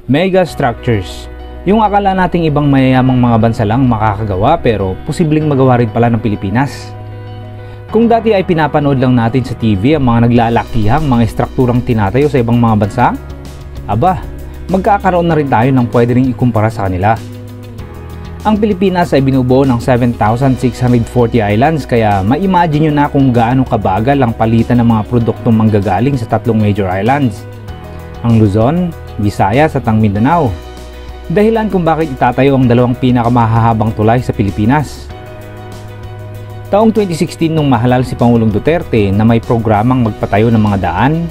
Mega structures. Yung akala nating ibang mayayamang mga bansa lang makakagawa pero posibleng magawa rin pala ng Pilipinas. Kung dati ay pinapanood lang natin sa TV ang mga naglalakihang mga estrukturang tinatayo sa ibang mga bansa, aba, magkakaroon na rin tayo ng pwede ring ikumpara sa kanila. Ang Pilipinas ay binubuo ng 7,640 islands kaya ma-imagine nyo na kung gaano kabagal ang palitan ng mga produktong manggagaling sa tatlong major islands, ang Luzon, Visayas at ang Mindanao. Dahilan kung bakit itatayo ang dalawang pinakamahahabang tulay sa Pilipinas. Taong 2016 nung mahalal si Pangulong Duterte na may programang magpatayo ng mga daan,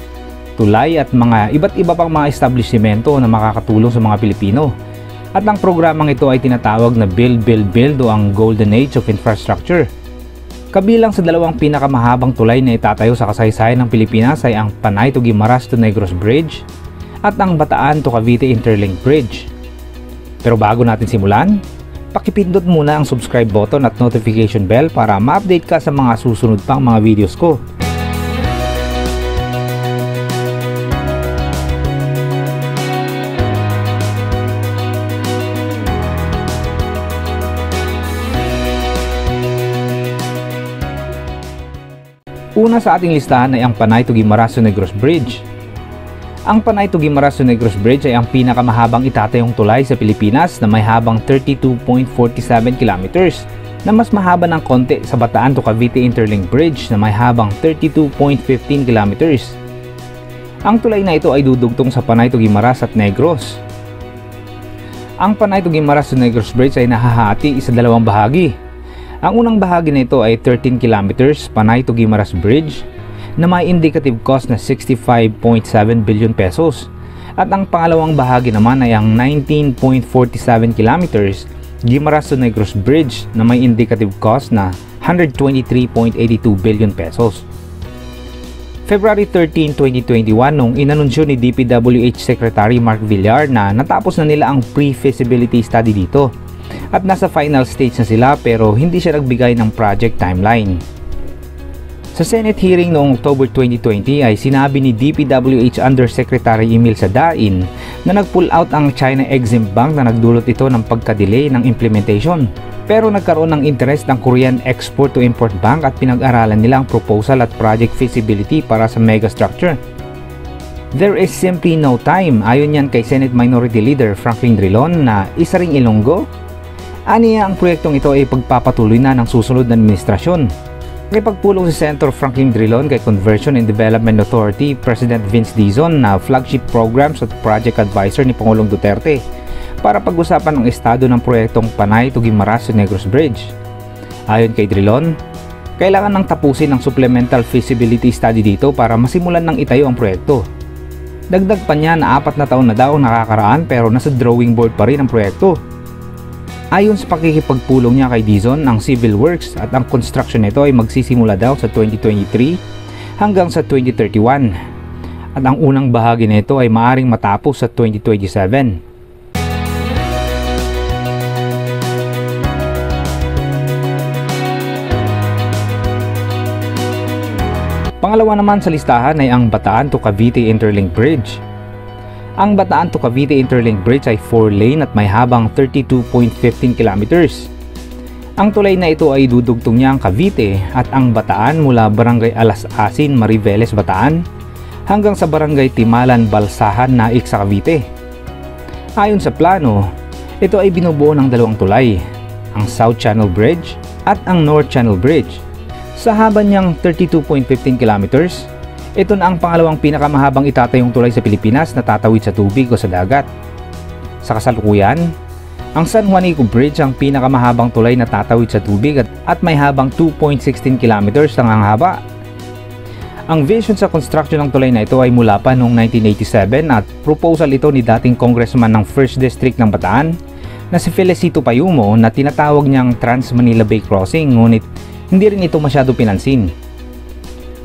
tulay at mga iba't iba pang mga establishmento na makakatulong sa mga Pilipino. At ang programang ito ay tinatawag na Build, Build, Build o ang Golden Age of Infrastructure. Kabilang sa dalawang pinakamahabang tulay na itatayo sa kasaysayan ng Pilipinas ay ang Panay to Guimaras to Negros Bridge at ang Bataan to Cavite Interlink Bridge. Pero bago natin simulan, pakipindot muna ang subscribe button at notification bell para ma-update ka sa mga susunod pang mga videos ko. Una sa ating listahan ay ang Panay to Guimaras to Negros Bridge. Ang Panay to Guimaras to Negros Bridge ay ang pinakamahabang itatayong tulay sa Pilipinas na may habang 32.47 kilometers na mas mahaba ng konti sa Bataan to Cavite Interlink Bridge na may habang 32.15 kilometers. Ang tulay na ito ay dudugtong sa Panay to Guimaras at Negros. Ang Panay to Guimaras to Negros Bridge ay nahahati sa dalawang bahagi. Ang unang bahagi na ito ay 13 kilometers Panay to Guimaras Bridge na may indicative cost na 65.7 billion pesos. At ang pangalawang bahagi naman ay ang 19.47 kilometers Guimaras to Negros Bridge na may indicative cost na 123.82 billion pesos. February 13, 2021 nung inanunsyo ni DPWH Secretary Mark Villar na natapos na nila ang pre-feasibility study dito at nasa final stage na sila pero hindi siya nagbigay ng project timeline. Sa Senate hearing noong October 2020 ay sinabi ni DPWH Undersecretary Emil Sadain na nag-pull out ang China Exim Bank na nagdulot ito ng pagka-delay ng implementation. Pero nagkaroon ng interest ng Korean Export-to-Import Bank at pinag-aralan nila ang proposal at project feasibility para sa megastructure. There is simply no time, ayon yan kay Senate Minority Leader Franklin Drilon na isa ring Ilonggo. Aniya ang proyektong ito ay pagpapatuloy na ng susunod na administrasyon. May pagpulong si Senator Franklin Drilon kay Conversion and Development Authority President Vince Dizon na flagship programs at project advisor ni Pangulong Duterte para pag-usapan ang estado ng proyektong Panay to Guimaras to Negros Bridge. Ayon kay Drilon, kailangan nang tapusin ang supplemental feasibility study dito para masimulan ng itayo ang proyekto. Dagdag pa niya na 4 na taon na daw nakakaraan pero nasa drawing board pa rin ang proyekto. Ayon sa pakikipagpulong niya kay Dizon, ang civil works at ang construction nito ay magsisimula daw sa 2023 hanggang sa 2031 at ang unang bahagi nito ay maaring matapos sa 2027. Pangalawa naman sa listahan ay ang Bataan to Cavite Interlink Bridge. Ang Bataan to Cavite Interlink Bridge ay 4-lane at may habang 32.15 kilometers. Ang tulay na ito ay dudugtong niya ang Cavite at ang Bataan mula Barangay Alas-Asin, Mariveles, Bataan hanggang sa Barangay Timalan, Balsahan, Naik sa Cavite. Ayon sa plano, ito ay binubuo ng dalawang tulay, ang South Channel Bridge at ang North Channel Bridge. Sa haba niyang 32.15 kilometers, ito na ang pangalawang pinakamahabang itatayong tulay sa Pilipinas na tatawid sa tubig o sa dagat. Sa kasalukuyan, ang San Juanico Bridge ang pinakamahabang tulay na tatawid sa tubig at may habang 2.16 kilometers ang haba. Ang vision sa construction ng tulay na ito ay mula pa noong 1987 at proposal ito ni dating congressman ng 1st District ng Bataan na si Felicito Payumo na tinatawag niyang Trans-Manila Bay Crossing, ngunit hindi rin ito masyado pinansin.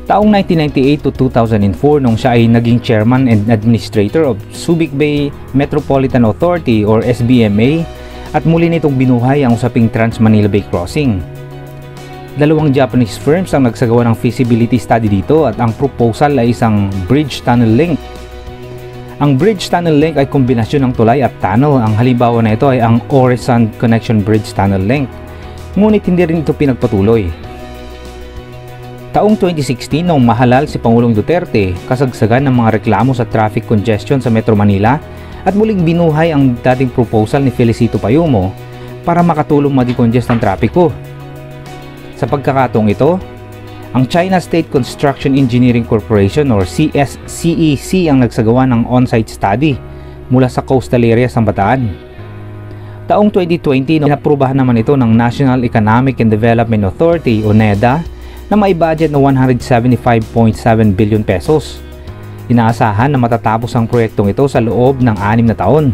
Taong 1998 to 2004 nung siya ay naging chairman and administrator of Subic Bay Metropolitan Authority or SBMA at muli nitong binuhay ang usaping Trans-Manila Bay Crossing. Dalawang Japanese firms ang nagsagawa ng feasibility study dito at ang proposal ay isang bridge tunnel link. Ang bridge tunnel link ay kombinasyon ng tulay at tunnel. Ang halimbawa na ito ay ang Oresan Connection Bridge Tunnel Link. Ngunit hindi rin ito pinagpatuloy. Taong 2016 noong mahalal si Pangulong Duterte, kasagsagan ng mga reklamo sa traffic congestion sa Metro Manila at muling binuhay ang dating proposal ni Felicito Payumo para makatulong ma-decongest ang trapiko. Sa pagkakataong ito, ang China State Construction Engineering Corporation or CSCEC ang nagsagawa ng on-site study mula sa coastal areas ng Bataan. Taong 2020, inaprubahan naman ito ng National Economic and Development Authority o NEDA na may budget na 175.7 billion pesos. Inaasahan na matatapos ang proyektong ito sa loob ng 6 na taon.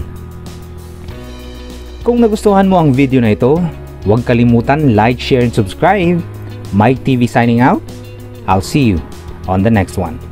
Kung nagustuhan mo ang video na ito, huwag kalimutan like, share, and subscribe. Mike TV signing out. I'll see you on the next one.